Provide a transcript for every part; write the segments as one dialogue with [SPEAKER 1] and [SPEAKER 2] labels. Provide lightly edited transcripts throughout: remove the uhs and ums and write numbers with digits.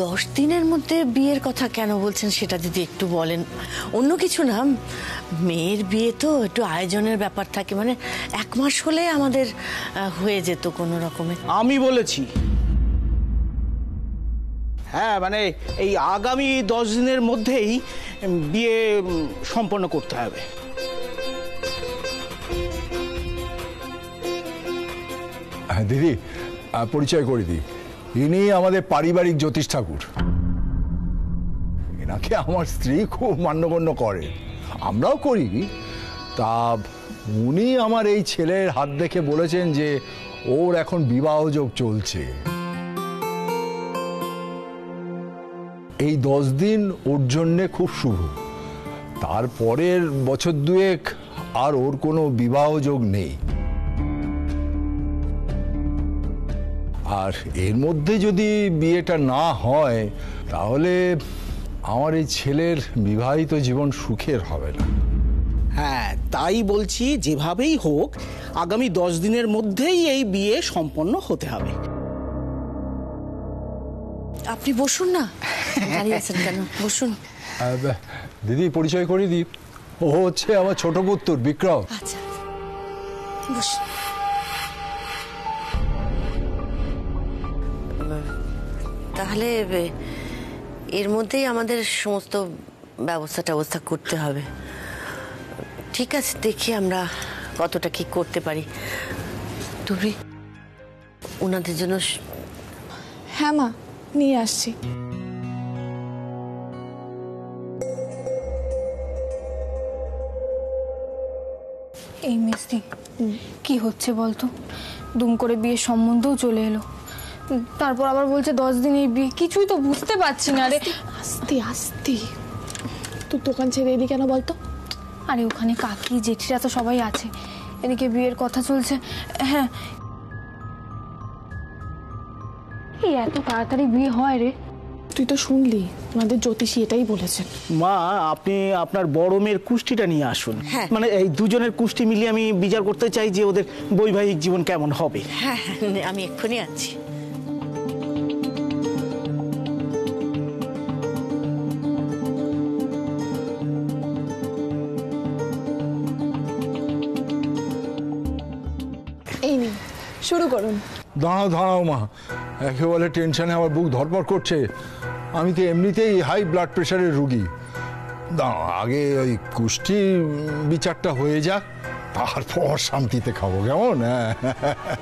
[SPEAKER 1] 10 দিনের মধ্যে বিয়ের কথা কেন বলছেন সেটা যদি একটু বলেন। অন্য কিছু না, মেয়ের বিয়ে তো একটু আয়োজনের ব্যাপার থাকে, মানে 1 মাস হলে আমাদের হয়ে যেত কোনো রকমে।
[SPEAKER 2] আমি বলেছি, হ্যাঁ, মানে এই আগামী 10 দিনের মধ্যেই বিয়ে সম্পন্ন করতে হবে।
[SPEAKER 3] হ্যাঁ দিদি, পরিচয় করে দিই, ইনি আমাদের পারিবারিক জ্যোতিষ ঠাকুর। এনাকে আমার স্ত্রী খুব মান্যগণ্য করে, আমরাও করি। তা উনি আমার এই ছেলের হাত দেখে বলেছেন যে ওর এখন বিবাহযোগ চলছে। এই 10 দিন ওর জন্যে খুব শুভ। তারপরের বছর 2 আর ওর কোনো বিবাহযোগ নেই। আর এর মধ্যে যদি বিয়েটা না হয় তাহলে আমার এই ছেলের বিবাহিত জীবন সুখের হবে না।
[SPEAKER 2] হ্যাঁ, তাই বলছি, যেভাবেই হোক আগামী 10 দিনের মধ্যেই এই বিয়ে সম্পন্ন হতে হবে।
[SPEAKER 1] আপনি বসুন না, দাঁড়িয়ে আছেন কেন? বসুন।
[SPEAKER 3] দিদি, পরিচয় করে দিই, ও হচ্ছে আমার ছোট পুত্র বিক্রম।
[SPEAKER 1] আচ্ছা, বসুন। তাহলে এর মধ্যেই আমাদের সমস্ত ব্যবস্থা করতে হবে। ঠিক আছে, দেখি আমরা কতটা কি করতে পারি। তুমি ওনাদের জন্য।
[SPEAKER 4] হ্যাঁ মা, নিয়ে আসছি।
[SPEAKER 5] এই মিষ্টি কি হচ্ছে বলতো? দুম করে বিয়ের সম্বন্ধও চলে এলো, তারপর আবার বলছে 10 দিন এই বিয়ে। কিছুই তো বুঝতে পারছি না রে।
[SPEAKER 4] আস্তে আস্তে, তুই দোকান ছেড়ে এলি কেন বলতো?
[SPEAKER 5] আরে ওখানে কাকি জেঠিরা তো সবাই আছে, এদিকে বিয়ের কথা চলছে। হ্যাঁ, এই এত তাড়াতাড়ি বিয়ে হয় রে?
[SPEAKER 4] তুই তো শুনলি, আমাদের জ্যোতিষী এটাই বলেছেন।
[SPEAKER 2] মা, আপনি আপনার বড় মেয়ের কুষ্টিটা নিয়ে আসুন।
[SPEAKER 1] হ্যাঁ।
[SPEAKER 2] মানে এই দুজনের কুষ্টি মিলিয়ে আমি বিচার করতে চাই যে ওদের বৈবাহিক জীবন কেমন হবে।
[SPEAKER 1] হ্যাঁ, আমি এক্ষুনি আছি।
[SPEAKER 4] এই নিন, শুরু করুন।
[SPEAKER 3] দাঁড়াও দাঁড়াও মা, একেবারে টেনশনে আমার বুক ধড়ফড় করছে। আমি তো এমনিতেই হাই ব্লাড প্রেশারের রুগী। দাঁড়াও, আগে ওই কুষ্টি বিচারটা হয়ে যাক, তারপর শান্তিতে খাবো, কেমন?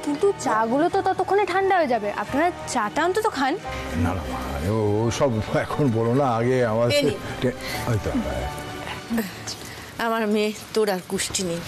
[SPEAKER 5] কিন্তু চাগুলো তো ততক্ষণে ঠান্ডা হয়ে যাবে, আপনারা চাটা অন্তত খান।
[SPEAKER 3] না না মা, ও সব এখন বলো না, আগে আমার
[SPEAKER 1] আমার মেয়ে, তোর আর কুষ্টি নেই।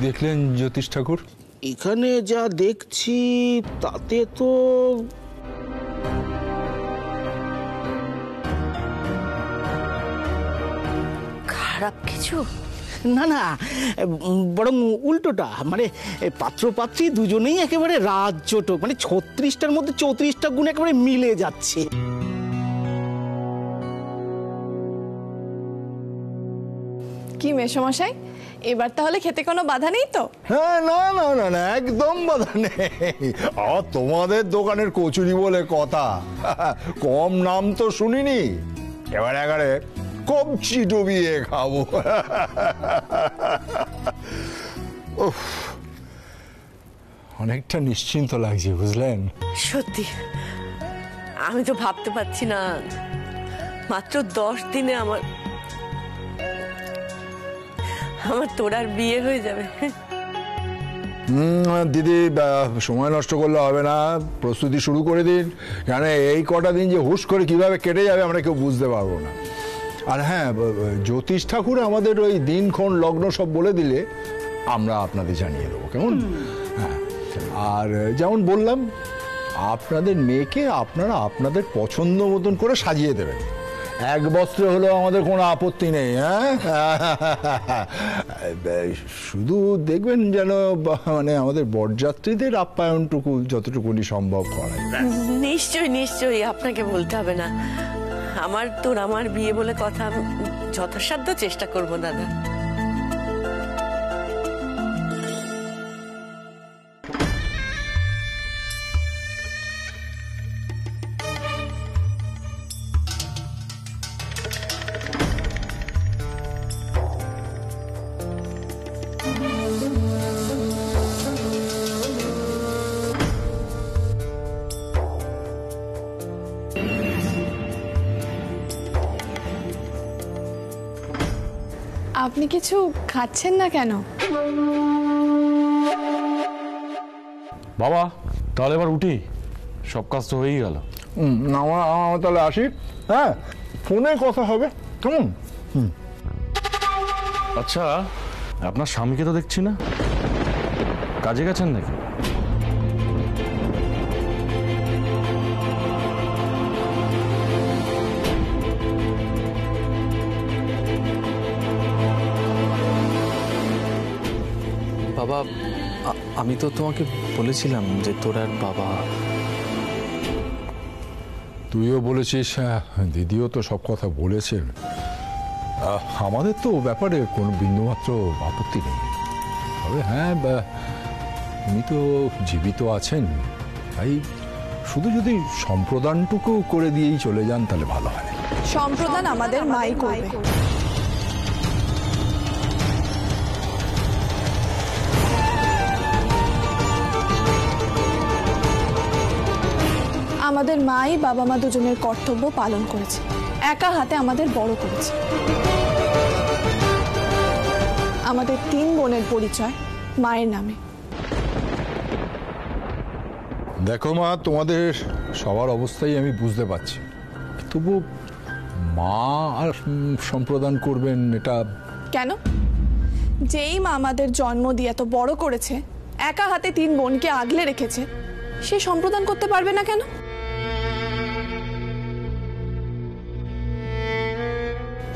[SPEAKER 3] দেখলেন জ্যোতিষ ঠাকুর?
[SPEAKER 2] এখানে যা দেখছি তাতে তো
[SPEAKER 1] খারাপ কিছু
[SPEAKER 2] না, না, বরং উল্টোটা। মানে পাত্র পাত্রী দুজনেই একেবারে রাজজোটক, মানে 36টার মধ্যে 34টা গুণ একেবারে মিলে যাচ্ছে।
[SPEAKER 4] কি মেসোমশাই, এবার তাহলে খেতে কোনো বাধা নেই তো?
[SPEAKER 3] হ্যাঁ, না না না না, একদম বাধা নেই। আর তোমাদের দোকানের কচুরি বলে কথা, কম নাম তো শুনিনি। এবার এবারে কবজি ডুবিয়ে খাবো। অনেকটা নিশ্চিন্ত লাগছে, বুঝলেন?
[SPEAKER 1] সত্যি আমি তো ভাবতে পারছি না, মাত্র 10 দিনে আমার তোর আর বিয়ে হয়ে যাবে।
[SPEAKER 3] দিদি, সময় নষ্ট করলে হবে না, প্রস্তুতি শুরু করে দিন। কেন এই কটা দিন যে হুশ করে কিভাবে কেটে যাবে আমরা কেউ বুঝতে পারবো না। আর হ্যাঁ, জ্যোতিষ ঠাকুর আমাদের ওই দিনক্ষণ লগ্ন সব বলে দিলে আমরা আপনাদের জানিয়ে দেবো, কেমন? হ্যাঁ, আর যেমন বললাম, আপনাদের মেয়েকে আপনারা আপনাদের পছন্দ মতন করে সাজিয়ে দেবেন। এক বস্ত্রে হলেও আমাদের কোনো আপত্তি নেই। হ্যাঁ, শুধু দেখবেন যেন মানে আমাদের বরযাত্রীদের আপ্যায়নটুকু যতটুকুনি সম্ভব করায়।
[SPEAKER 1] নিশ্চয়ই নিশ্চয়ই, আপনাকে বলতে হবে না। আমার বিয়ে বলে কথা, আমি যথাসাধ্য চেষ্টা করব দাদা।
[SPEAKER 4] আপনি কিছু খাচ্ছেন না কেন?
[SPEAKER 6] বাবা তাহলে এবার উঠি, সব কাজ তো হয়েই গেল।
[SPEAKER 3] আমরা তাহলে আসি। হ্যাঁ, ফোনে কথা হবে কেমন?
[SPEAKER 6] আচ্ছা, আপনার স্বামীকে তো দেখছি না, কাজে গেছেন নাকি?
[SPEAKER 7] বাবা, আমি তো তোমাকে বলেছিলাম যে তোর আর বাবা।
[SPEAKER 3] তুইও বলেছিস, দিদিও তো সব কথা বলেছেন। আমাদের তো ব্যাপারে কোনো বিন্দুমাত্র আপত্তি নেই। তবে হ্যাঁ, উনি তো জীবিত আছেন, তাই শুধু যদি সম্প্রদানটুকু করে দিয়েই চলে যান তাহলে ভালো হয়।
[SPEAKER 4] সম্প্রদান আমাদের মাই করবে। আমাদের মাই বাবা মা দুজনের কর্তব্য পালন করেছে, একা হাতে আমাদের বড় করেছে। আমাদের 3 বোনের পরিচয় মায়ের নামে।
[SPEAKER 3] দেখো মা, তোমাদের সবার অবস্থাই আমি বুঝতে পারছি, তবু মা আর সম্প্রদান করবেন এটা
[SPEAKER 4] কেন? যেই মা আমাদের জন্ম দিয়ে এত বড় করেছে, একা হাতে 3 বোনকে আগলে রেখেছে, সে সম্প্রদান করতে পারবে না কেন?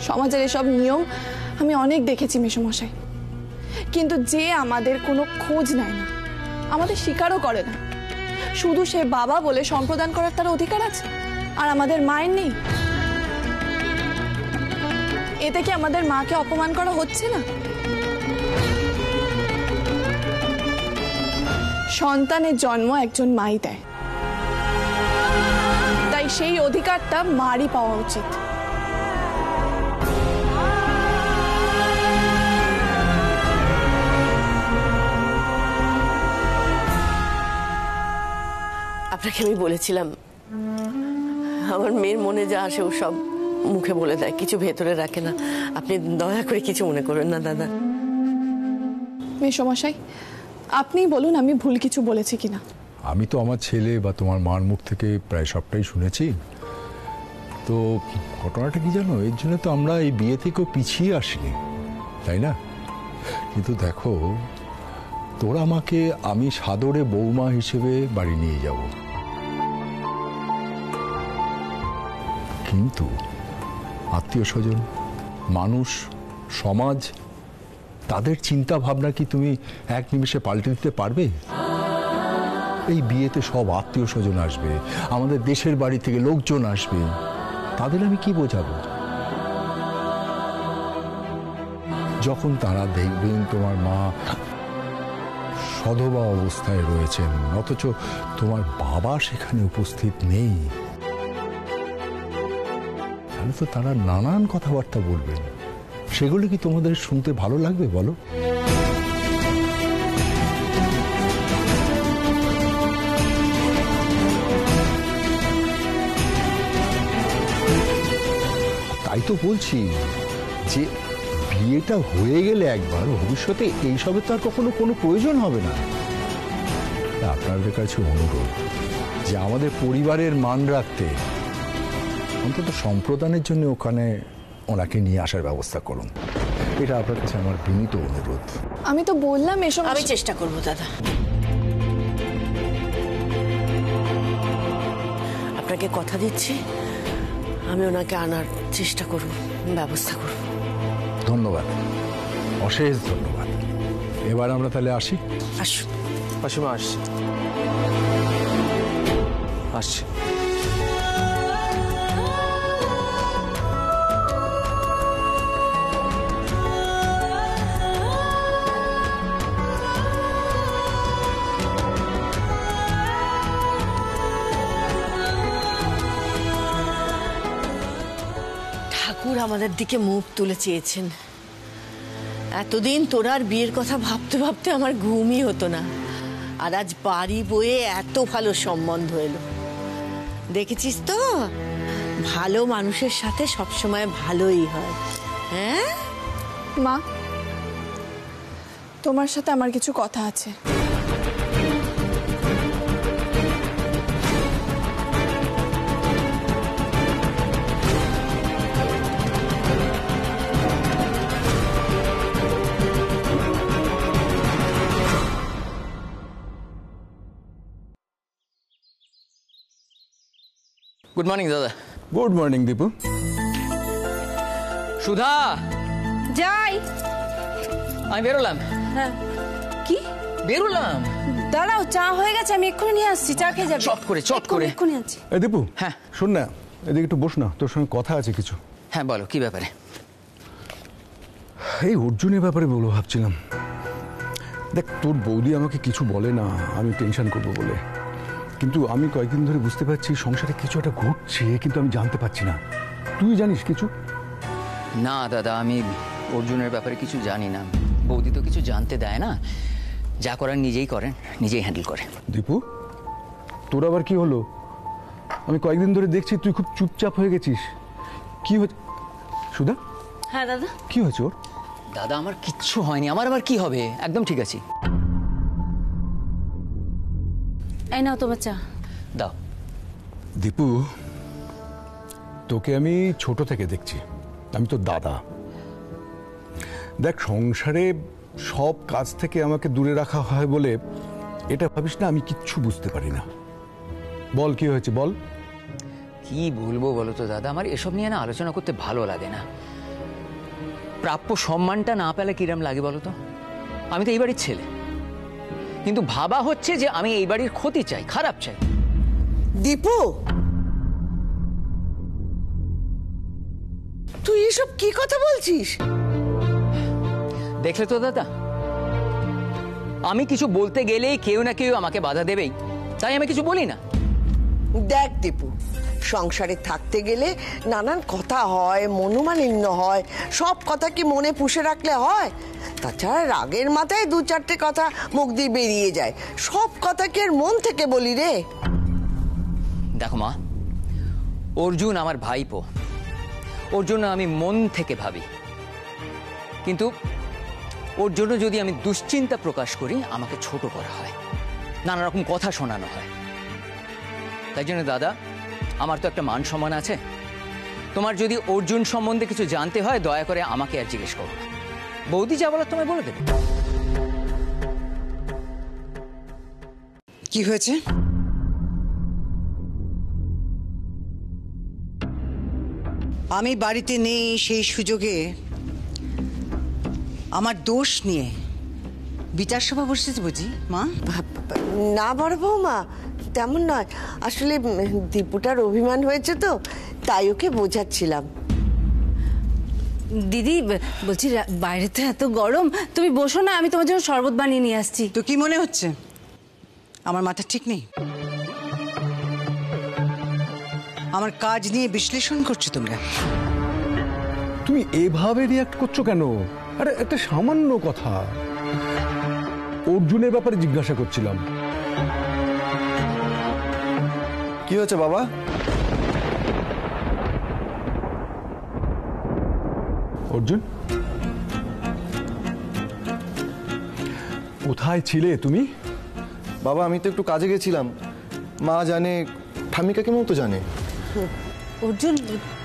[SPEAKER 4] সমাজের এসব নিয়ম আমি অনেক দেখেছি মেসোমশাই, কিন্তু যে আমাদের কোনো খোঁজ নেয় না, আমাদের স্বীকারও করে না, শুধু সে বাবা বলে সম্প্রদান করার তার অধিকার আছে, আর আমাদের মায়ের নেই। এতে কি আমাদের মাকে অপমান করা হচ্ছে না? সন্তানের জন্ম একজন মাই দেয়, তাই সেই অধিকারটা মারই পাওয়া উচিত।
[SPEAKER 1] আপনাকে আমি বলেছিলাম, আমার মেয়ের মনে যা আসে ও সব মুখে বলে দেয়, কিছু ভেতরে রাখে না। আপনি দয়া করে কিছু মনে করবেন না দাদা।
[SPEAKER 4] মেসোমশাই, আপনিই বলুন আমি ভুল কিছু বলেছি কিনা।
[SPEAKER 3] আমি তো আমার ছেলে বা তোমার মার মুখ থেকে প্রায় সবটাই শুনেছি। তো ঘটনাটা কি জানো, এর জন্য তো আমরা এই বিয়ে থেকেও পিছিয়ে আসিনি, তাই না? কিন্তু দেখো, তোরা আমাকে আমি সাদরে বৌমা হিসেবে বাড়ি নিয়ে যাব, কিন্তু আত্মীয় স্বজন, মানুষ, সমাজ, তাদের চিন্তা ভাবনা কি তুমি এক নিমিষে পাল্টে দিতে পারবে? এই বিয়েতে সব আত্মীয় স্বজন আসবে, আমাদের দেশের বাড়ি থেকে লোকজন আসবে, তাদের আমি কি বোঝাবো? যখন তারা দেখবেন তোমার মা সধবা অবস্থায় রয়েছেন, অথচ তোমার বাবা সেখানে উপস্থিত নেই, তাহলে তো তারা নানান কথাবার্তা বলবেন। সেগুলো কি তোমাদের শুনতে ভালো লাগবে বলো? তাই তো বলছি যে বিয়েটা হয়ে গেলে একবার, ভবিষ্যতে এইসবের তো আর কখনো কোনো প্রয়োজন হবে না। আপনাদের কাছে অনুরোধ যে আমাদের পরিবারের মান রাখতে অন্তত সম্প্রদানের জন্য ওখানে ওনাকে নিয়ে আসার ব্যবস্থা করুন, এটা আপনার কাছে আমার বিনীত অনুরোধ।
[SPEAKER 4] আমি তো বললাম এসব।
[SPEAKER 1] আমি চেষ্টা করব দাদা। আপনাকে কথা দিচ্ছি, আমি ওনাকে আনার চেষ্টা করব, ব্যবস্থা করব।
[SPEAKER 3] ধন্যবাদ, অশেষ ধন্যবাদ। এবার আমরা তাহলে আসি।
[SPEAKER 1] আসুন।
[SPEAKER 7] মাসিমা আসছি আসছি।
[SPEAKER 1] ঠাকুর আমাদের দিকে মুখ তুলে চেয়েছেন। এতদিন তোরার বিয়ের কথা ভাবতে ভাবতে আমার ঘুমই হতো না, আর আজ বাড়ি বয়ে এত ভালো সম্বন্ধ এলো। দেখেছিস তো, ভালো মানুষের সাথে সবসময় ভালোই হয়। হ্যাঁ
[SPEAKER 4] মা, তোমার সাথে আমার কিছু কথা আছে।
[SPEAKER 8] গুড মর্নিং দাদা।
[SPEAKER 3] Good morning Dipu.
[SPEAKER 8] সুধা,
[SPEAKER 5] যাই।
[SPEAKER 8] আমি বেরোলাম।
[SPEAKER 5] হ্যাঁ, কি
[SPEAKER 8] বেরোলাম।
[SPEAKER 5] দাঁড়াও, চা হয়ে গেছে, আমি এক্ষুনি নিয়ে আসছি। চা খেয়ে যাবে?
[SPEAKER 8] চট করে, চট করে।
[SPEAKER 5] এক্ষুনি আনছি।
[SPEAKER 3] এই দীপু,
[SPEAKER 8] হ্যাঁ।
[SPEAKER 3] শোন না, এদিকে একটু বস না, তোর সঙ্গে কথা আছে কিছু।
[SPEAKER 8] হ্যাঁ বলো, কি ব্যাপারে?
[SPEAKER 3] এই অর্জুনের ব্যাপারে বলবো ভাবছিলাম। দেখ, তোর বৌদি আমাকে কিছু বলে না, আমি টেনশন করবো বলে, কিন্তু আমি কয়েকদিন ধরে বুঝতে পারছি সংসারে কিছু একটা ঘটছে, কিন্তু আমি জানতে পারছি না। তুই জানিস কিছু?
[SPEAKER 8] না দাদা, আমি অর্জুনের ব্যাপারে কিছু জানি না। বৌদি তো কিছু জানতে দেয় না, যা করার নিজেই করেন, নিজেই হ্যান্ডেল করে।
[SPEAKER 3] দীপু, তোর আবার কি হলো? আমি কয়েকদিন ধরে দেখছি তুই খুব চুপচাপ হয়ে গেছিস। কি হয়েছে? সুধা?
[SPEAKER 1] হ্যাঁ দাদা।
[SPEAKER 3] কি হয়েছে ওর?
[SPEAKER 8] দাদা, আমার কিচ্ছু হয়নি। আমার আবার কি হবে? একদম ঠিক আছি।
[SPEAKER 5] এই নাও তোমার চা।
[SPEAKER 8] দাও।
[SPEAKER 3] দীপু, তোকে আমি ছোট থেকে দেখছি, আমি তো দাদা। দেখ, সংসারে সব কাজ থেকে আমাকে দূরে রাখা হয় বলে এটা ভাবিস না আমি কিচ্ছু বুঝতে পারি না। বল, কি হয়েছে বল।
[SPEAKER 8] কি বলবো বলো তো দাদা, আমার এসব নিয়ে না আলোচনা করতে ভালো লাগে না। প্রাপ্য সম্মানটা না পেলে কিরম লাগে বলো তো? আমি তো এই বাড়ির ছেলে, কিন্তু ভাবা হচ্ছে যে আমি এই বাড়ির ক্ষতি চাই, খারাপ চাই।
[SPEAKER 1] দীপু, তুই এসব কি কথা বলছিস?
[SPEAKER 8] দেখলে তো দাদা, আমি কিছু বলতে গেলেই কেউ না কেউ আমাকে বাধা দেবেই, তাই আমি কিছু বলি না।
[SPEAKER 9] দেখ দীপু, সংসারে থাকতে গেলে নানান কথা হয়, মনোমালিন্য হয়। সব কথা কি মনে পুষে রাখলে হয়? তাছাড়া রাগের মাথায় দু চারটে কথা মুখ দিয়ে বেরিয়ে যায়। সব কথা কি আর মন থেকে বলি রে?
[SPEAKER 8] দেখো মা, অর্জুন আমার ভাইপো, ওর জন্য আমি মন থেকে ভাবি, কিন্তু ওর জন্য যদি আমি দুশ্চিন্তা প্রকাশ করি আমাকে ছোট করা হয়, নানা রকম কথা শোনানো হয়। তাই জন্য দাদা, আমার তো একটা মান সম্মান আছে। তোমার যদি অর্জুন সম্বন্ধে কিছু জানতে হয় দয়া করে আমাকে আর জিজ্ঞেস করো না। বৌদি যা বলার তোমায় বলে দেবে।
[SPEAKER 9] কি হয়েছে?
[SPEAKER 10] আমি বাড়িতে নেই সেই সুযোগে আমার দোষ নিয়ে বিচার সভা বসেছে বুঝি মা?
[SPEAKER 9] না বড় বৌমা, তেমন নয়। আসলে দীপুটার অভিমান হয়েছে তো, তাই ওকে বোঝাচ্ছিলাম।
[SPEAKER 5] দিদি বলছি, বাইরে তো এত গরম, তুমি বসো না, আমি তোমার জন্য শরবত বানিয়ে নিয়ে আসছি।
[SPEAKER 10] তো কি মনে হচ্ছে আমার মাথা ঠিক নেই? আমার কাজ নিয়ে বিশ্লেষণ করছো তোমরা?
[SPEAKER 3] তুমি এভাবে রিয়াক্ট করছো কেন? আরে একটা সামান্য কথা, অর্জুনের ব্যাপারে জিজ্ঞাসা করছিলাম।
[SPEAKER 11] কি হয়েছে বাবা?
[SPEAKER 3] অর্জুন, কোথায় ছিলে তুমি?
[SPEAKER 11] বাবা, আমি তো একটু কাজে গেছিলাম। মা জানে, ঠাম্মি কাকিমাও তো জানে।
[SPEAKER 5] অর্জুন,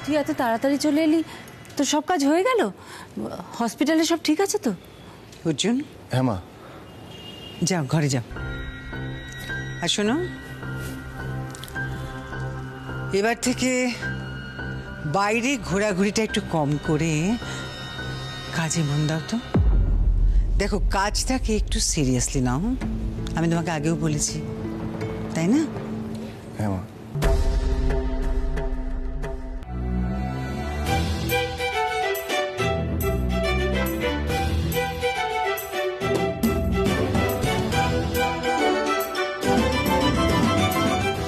[SPEAKER 5] তুই এত তাড়াতাড়ি চলে এলি, তো সব কাজ হয়ে গেল? হসপিটালে সব ঠিক আছে তো?
[SPEAKER 10] অর্জুন,
[SPEAKER 11] হ্যাঁ মা।
[SPEAKER 10] যাও ঘরে যাও। আর শোনো, এবার থেকে বাইরে ঘোরাঘুরিটা একটু কম করে কাজে মন দাও তো। দেখো, কাজটাকে একটু সিরিয়াসলি নাও, আমি তোমাকে আগেও বলেছি, তাই না?
[SPEAKER 11] হ্যাঁ মা।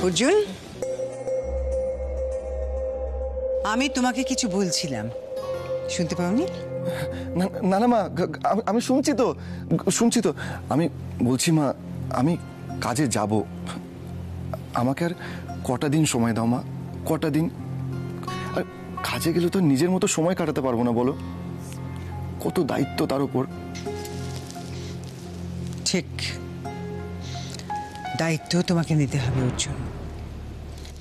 [SPEAKER 10] অর্জুন, আমি তোমাকে কিছু বলছিলাম, শুনতে পাওনি?
[SPEAKER 11] না না মা, আমি শুনছি তো। আমি বলছি মা, আমি কাজে যাব, আমাকে আর কটা দিন সময় দাও মা, কটা দিন। আর কাজে গেলে তো নিজের মতো সময় কাটাতে পারবো না, বলো, কত দায়িত্ব তার উপর।
[SPEAKER 10] ঠিক, দায়িত্ব তোমাকে নিতে হবে অর্জুন।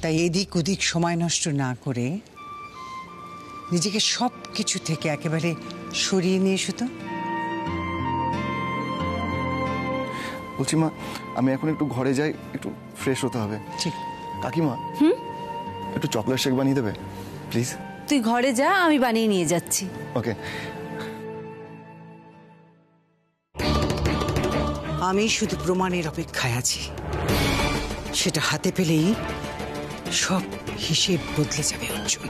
[SPEAKER 10] তাই এদিক ওদিক সময় নষ্ট না করে নিজেকে সব কিছু থেকে একেবারে সরিয়ে নিয়ে এসো তো।
[SPEAKER 11] বলছি মা, আমি এখন একটু ঘরে যাই, একটু ফ্রেশ হতে হবে।
[SPEAKER 10] ঠিক।
[SPEAKER 11] কাকিমা, একটু চকলেট শেক বানিয়ে দেবে প্লিজ?
[SPEAKER 10] তুই ঘরে যা, আমি বানিয়ে নিয়ে যাচ্ছি।
[SPEAKER 11] ওকে।
[SPEAKER 10] আমি শুধু প্রমাণের অপেক্ষায় আছি, সেটা হাতে পেলেই সব হিসেব বদলে যাবে অর্জুন।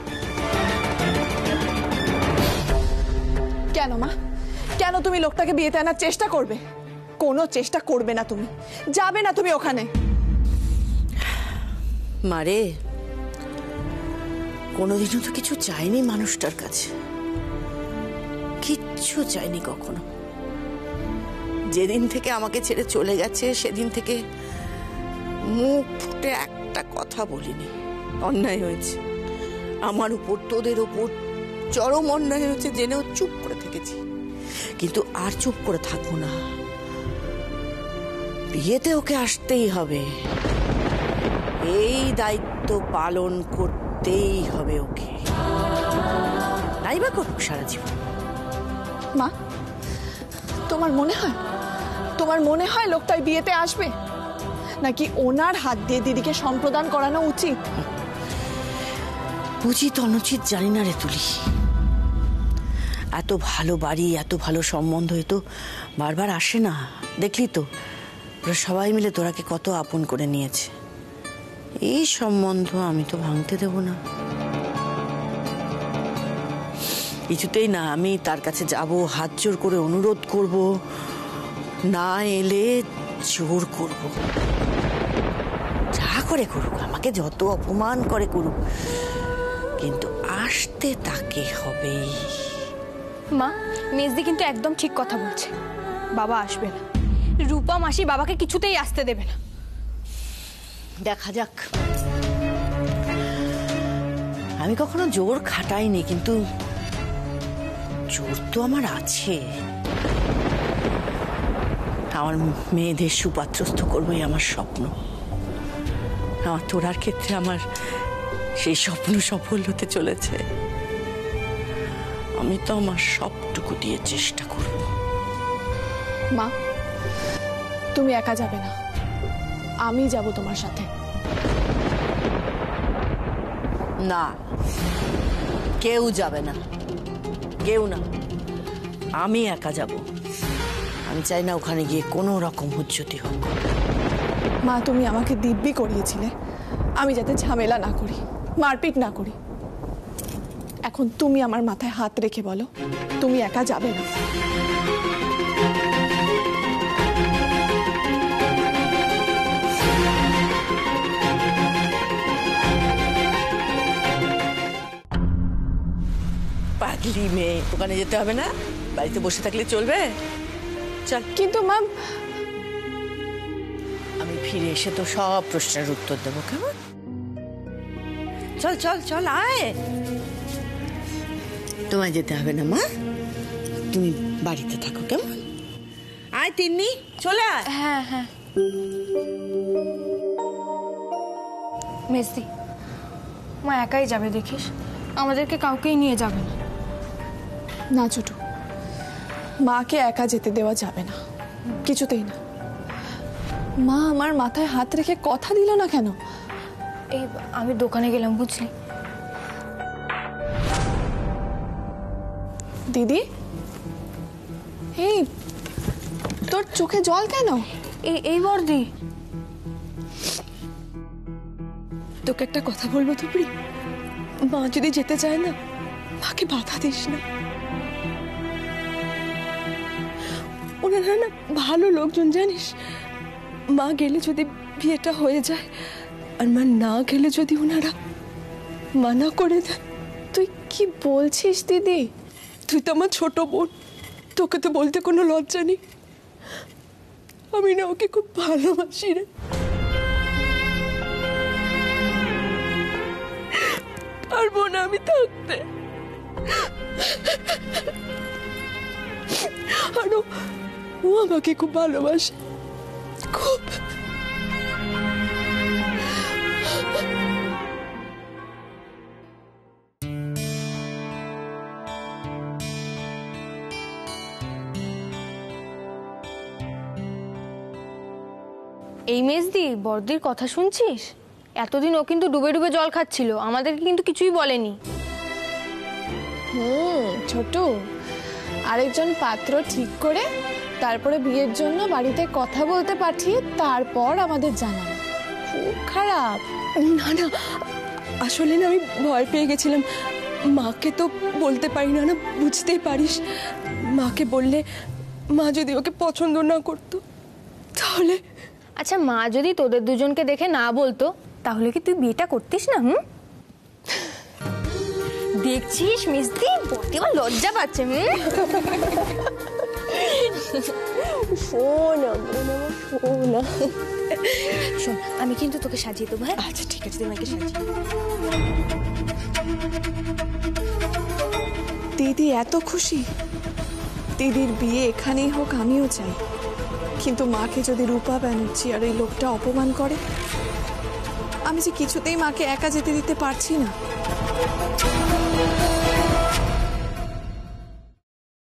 [SPEAKER 4] কেন মা, কেন তুমি লোকটাকে বিয়েতে আনার চেষ্টা করবে? কোনো চেষ্টা করবে না তুমি, যাবে না তুমি ওখানে।
[SPEAKER 1] মারে, কোনোদিনও তো কিছু চাইনি মানুষটার কাছে, কিচ্ছু চাইনি কখনো। যেদিন থেকে আমাকে ছেড়ে চলে গেছে সেদিন থেকে মুখ ফুটে একটা কথা বলিনি। অন্যায় হয়েছে আমার উপর, তোদের উপর চরম অন্যায় হয়েছে জেনেও চুপ করে থেকেছি, কিন্তু আর চুপ করে থাকবো না। বিয়েতে ওকে আসতেই হবে, এই দায়িত্ব পালন করতেই হবে ওকে, নাই বা করুক সারা জীবন।
[SPEAKER 4] মা, তোমার মনে হয় লোকটা বিয়েতে আসবে? নাকি ওনার হাত দিয়ে দিদিকে সম্প্রদান করানো উচিত?
[SPEAKER 1] উচিত অনুচিত জানি না রে তুলি, এত ভালো বাড়ি, এত ভালো সম্বন্ধ তো বারবার আসে না। দেখলি তো ওরা সবাই মিলে তোরাকে কত আপন করে নিয়েছে। এই সম্বন্ধ আমি তো ভাঙতে দেব না, কিছুতেই না। আমি তার কাছে যাব, হাত জোর করে অনুরোধ করব, না এলে জোর করব, যা করে করুক, আমাকে যত অপমান করে করুক, কিন্তু আসতে তাকে হবেই।
[SPEAKER 5] মা, মেজদি কিন্তু একদম ঠিক কথা বলছে, বাবা আসবে না। রূপা মাসি বাবাকে কিছুতেই আসতে দেবে না।
[SPEAKER 1] দেখা যাক, আমি কখনো জোর খাটাইনি, কিন্তু জোর তো আমার আছে। আমার মেয়েদের সুপাত্রস্থ করবোই আমার স্বপ্ন। আমার তোরার ক্ষেত্রে আমার সেই স্বপ্ন সফল হতে চলেছে। আমি তো আমার সবটুকু দিয়ে চেষ্টা করব।
[SPEAKER 4] মা, তুমি একা যাবে না, আমি যাব তোমার সাথে।
[SPEAKER 1] না, কেউ যাবে না, কেউ না, আমি একা যাব। আমি চাই না ওখানে গিয়ে কোনো রকম হুজ্জতি হোক।
[SPEAKER 4] মা, তুমি আমাকে দিব্যি করিয়েছিলে আমি যাতে ঝামেলা না করি, মারপিট না করি। এখন তুমি আমার মাথায় হাত রেখে বলো, তুমি একা যাবে না।
[SPEAKER 1] পাগলি মেয়ে, ওখানে যেতে হবে না, বাড়িতে বসে থাকলে চলবে। চল।
[SPEAKER 4] কিন্তু ম্যাম,
[SPEAKER 1] আমি ফিরে এসে তো সব প্রশ্নের উত্তর দেবো, কেমন? চল চল চল, আয়। তোমায় যেতে হবে না মা, তুমি বাড়িতে থাকো, কেমন? আয় তিন্নি, চলে আয়।
[SPEAKER 5] হ্যাঁ হ্যাঁ। মেজদি, মা একাই যাবে দেখিস, আমাদেরকে কাউকেই নিয়ে যাবে না।
[SPEAKER 4] না ছোটু, মাকে একা যেতে দেওয়া যাবে না, কিছুতেই না। মা আমার মাথায় হাত রেখে কথা দিল না কেন?
[SPEAKER 5] এই আমি দোকানে গেলাম, বুঝলি?
[SPEAKER 4] দিদি, এই তোর চোখে জল কেন?
[SPEAKER 5] এই বর্দি,
[SPEAKER 4] তোকে একটা কথা বলবো তুই, মা যদি যেতে চায় না, মাকে বাধা দিস না। ওনারা না ভালো লোকজন, জানিস। মা গেলে যদি বিয়েটা হয়ে যায়, আর মা না গেলে যদি ওনারা মানা করে দেয়। তুই কি বলছিস দিদি? তুই তো আমার ছোট বোন, তোকে তো বলতে কোনো লজ্জা নেই। আমি না ওকে খুব ভালোবাসি রে। পারবো না আমি থাকতে। আর ও আমাকে খুব ভালোবাসে, খুব।
[SPEAKER 5] এই মেজদি, বর্দির কথা শুনছিস? এতদিন ও কিন্তু ডুবে ডুবে জল খাচ্ছিল, আমাদেরকে কিন্তু কিছুই বলেনি।
[SPEAKER 4] ছোট, আরেকজন পাত্র ঠিক করে তারপরে বিয়ের জন্য বাড়িতে কথা বলতে পাঠিয়ে তারপর আমাদের জানান। খুব খারাপ। না না, আসলে না আমি ভয় পেয়ে গেছিলাম। মাকে তো বলতে পারি না, না বুঝতেই পারিস। মাকে বললে মা যদি ওকে পছন্দ না করতো তাহলে।
[SPEAKER 5] আচ্ছা, মা যদি তোদের দুজনকে দেখে না বলতো, তাহলে কি তুই বিয়েটা করতিস না? দেখছিস মিস্তি, বর্দি আমার লজ্জা পাচ্ছে। শোন আমি কিন্তু তোকে সাজিয়ে দেবো। হ্যাঁ,
[SPEAKER 4] আচ্ছা ঠিক আছে, তোমাকে সাজিয়ে। দিদি এত খুশি। দিদির বিয়ে এখানেই হোক, আমিও চাই। কিন্তু মাকে যদি রূপা ব্যানার্জি আর এই লোকটা অপমান করে, আমি যে কিছুতেই মাকে একা যেতে দিতে পারছি না।